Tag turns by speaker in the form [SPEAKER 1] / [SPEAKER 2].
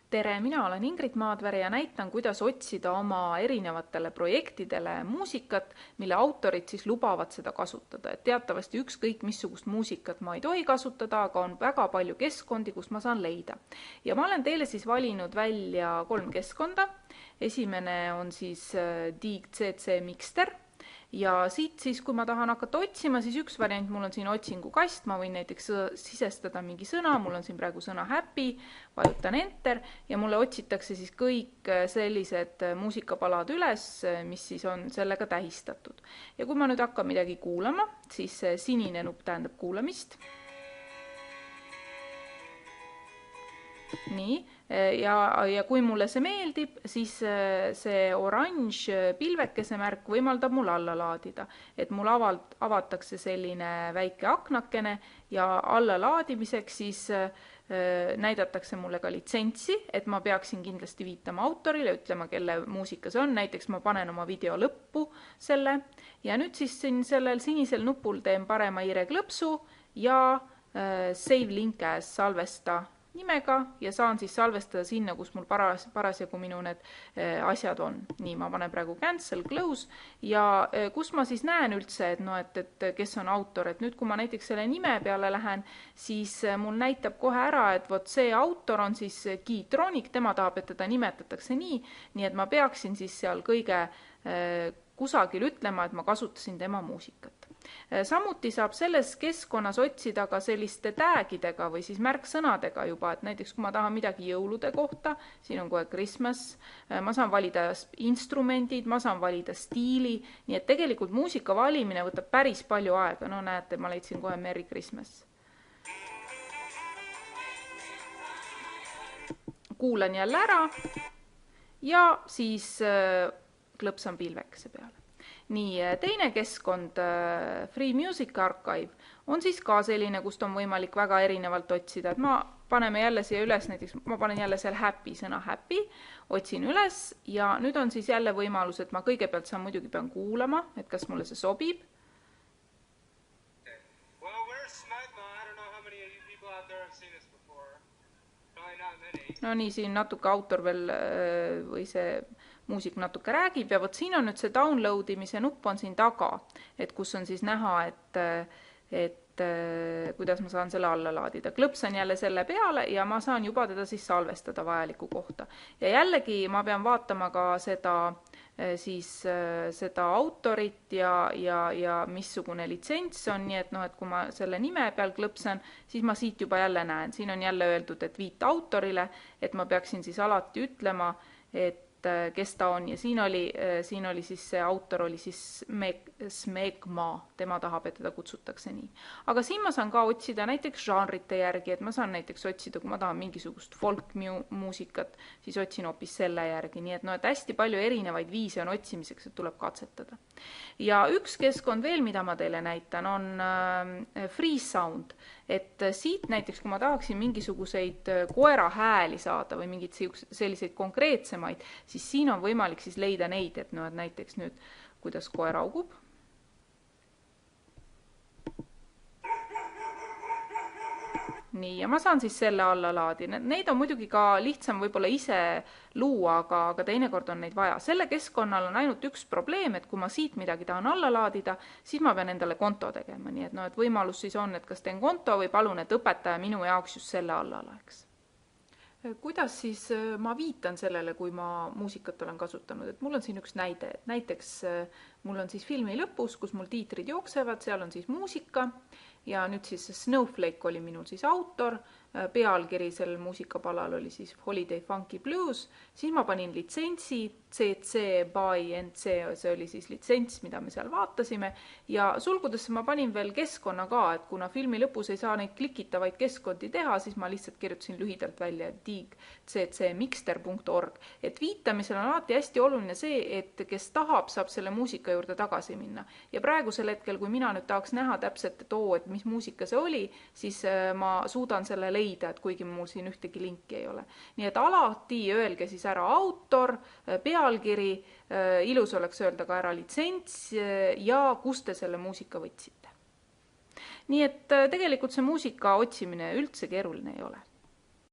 [SPEAKER 1] Tere, mina olen Ingrid Maadvere ja näitan, kuidas otsida oma erinevatele projektidele muusikat, mille autorid siis lubavad seda kasutada. Et teatavasti ükskõik missugust muusikat ma ei tohi kasutada, aga on väga palju keskkondi, kus ma saan leida. Ja ma olen teile siis valinud välja 3 keskkonda. Esimene on siis Dig CC Mixter. Ja siit siis, kui ma tahan hakata otsima, siis üks variant, mul on siin otsingukast, ma võin näiteks sisestada mingi sõna, mul on siin praegu sõna happy, vajutan enter ja mulle otsitakse siis kõik sellised muusikapalad üles, mis siis on sellega tähistatud. Ja kui ma nüüd hakkan midagi kuulama, siis sinine nupp tähendab kuulamist. Nii, ja kui mulle see meeldib, siis see oranž pilvekese märk võimaldab mul alla laadida. Et mul avatakse selline väike aknakene ja alla laadimiseks siis näidatakse mulle ka litsentsi, et ma peaksin kindlasti viitama autorile, ütlema, kelle muusika see on. Näiteks ma panen oma video lõppu selle ja nüüd siis sellel sinisel nupul teen parema hiireklõpsu ja save link as salvesta nimega ja saan siis salvestada sinna, kus mul parasjagu minu need asjad on. Nii, ma panen praegu cancel, close ja kus ma siis näen üldse, et kes on autor. Et nüüd, kui ma näiteks selle nime peale lähen, siis mul näitab kohe ära, et vot see autor on siis Keytronic, tema tahab, et teda nimetatakse nii et ma peaksin siis seal kõige kusagil ütlema, et ma kasutasin tema muusikat. Samuti saab selles keskkonnas otsida ka selliste tagidega või siis märksõnadega juba, et näiteks kui ma tahan midagi jõulude kohta, siin on kohe Christmas, ma saan valida instrumendid, ma saan valida stiili, nii et tegelikult muusika valimine võtab päris palju aega. No näete, ma leidsin kohe Merry Christmas. Kuulan jälle ära ja siis klõpsan pilvekese peale. Nii, teine keskkond, Free Music Archive, on siis ka selline, kust on võimalik väga erinevalt otsida. Et ma paneme jälle siia üles, näiteks ma panen jälle seal happy, sõna happy, otsin üles ja nüüd on siis jälle võimalus, et ma kõigepealt saan muidugi pean kuulama, et kas mulle see sobib. No nii, siin natuke autor veel või see muusik natuke räägib ja vot siin on nüüd see downloadimise nupp on siin taga, et kus on siis näha, et kuidas ma saan selle alla laadida. Klõpsan jälle selle peale ja ma saan juba teda siis salvestada vajaliku kohta. Ja jällegi ma pean vaatama ka seda autorit ja missugune litsents on, nii et et kui ma selle nime peal klõpsan, siis ma siit juba jälle näen. Siin on jälle öeldud, et viita autorile, et ma peaksin siis alati ütlema, et kes ta on ja siin oli siis see autor oli siis Smegma, tema tahab, et teda kutsutakse nii. Aga siin ma saan ka otsida näiteks žanrite järgi, et ma saan näiteks otsida, kui ma tahan mingisugust folk-muusikat, siis otsin hoopis selle järgi, nii et hästi palju erinevaid viise on otsimiseks, et tuleb katsetada. Ja üks keskkond veel, mida ma teile näitan, on Freesound, et siit näiteks, kui ma tahaksin mingisuguseid koera hääli saada või mingid selliseid konkreetsemaid, siis siin on võimalik siis leida neid, et näiteks nüüd, kuidas koer augub. Nii, ja ma saan siis selle alla laadida. Neid on muidugi ka lihtsam võib-olla ise luua, aga teinekord on neid vaja. Selle keskkonnal on ainult üks probleem, et kui ma siit midagi tahan alla laadida, siis ma pean endale konto tegema. Nii et võimalus siis on, et kas teen konto või palun, et õpetaja minu jaoks just selle alla laeks. Kuidas siis ma viitan sellele, kui ma muusikat olen kasutanud? Et mul on siin üks näide. Et näiteks mul on siis filmi lõpus, kus mul tiitrid jooksevad, seal on siis muusika ja nüüd siis Snowflake oli minul siis autor, pealkiri sellel muusikapalal oli siis Holiday Funky Blues, siis ma panin litsentsi, CC by NC, see oli siis litsents, mida me seal vaatasime ja sulgudesse ma panin veel keskkonna ka, et kuna filmi lõpus ei saa neid klikitavaid keskkondi teha, siis ma lihtsalt kirjutasin lühidalt välja digccmixter.org, et viitamisel on alati hästi oluline see, et kes tahab, saab selle muusika juurde tagasi minna ja praegusel hetkel, kui mina nüüd tahaks näha täpselt, et mis muusika see oli, siis ma suudan selle leida, et kuigi mul siin ühtegi linki ei ole. Nii et alati öelge siis ära autor, pealkiri, ilus oleks öelda ka ära litsents ja kus te selle muusika võtsite. Nii et tegelikult see muusika otsimine üldse keeruline ei ole.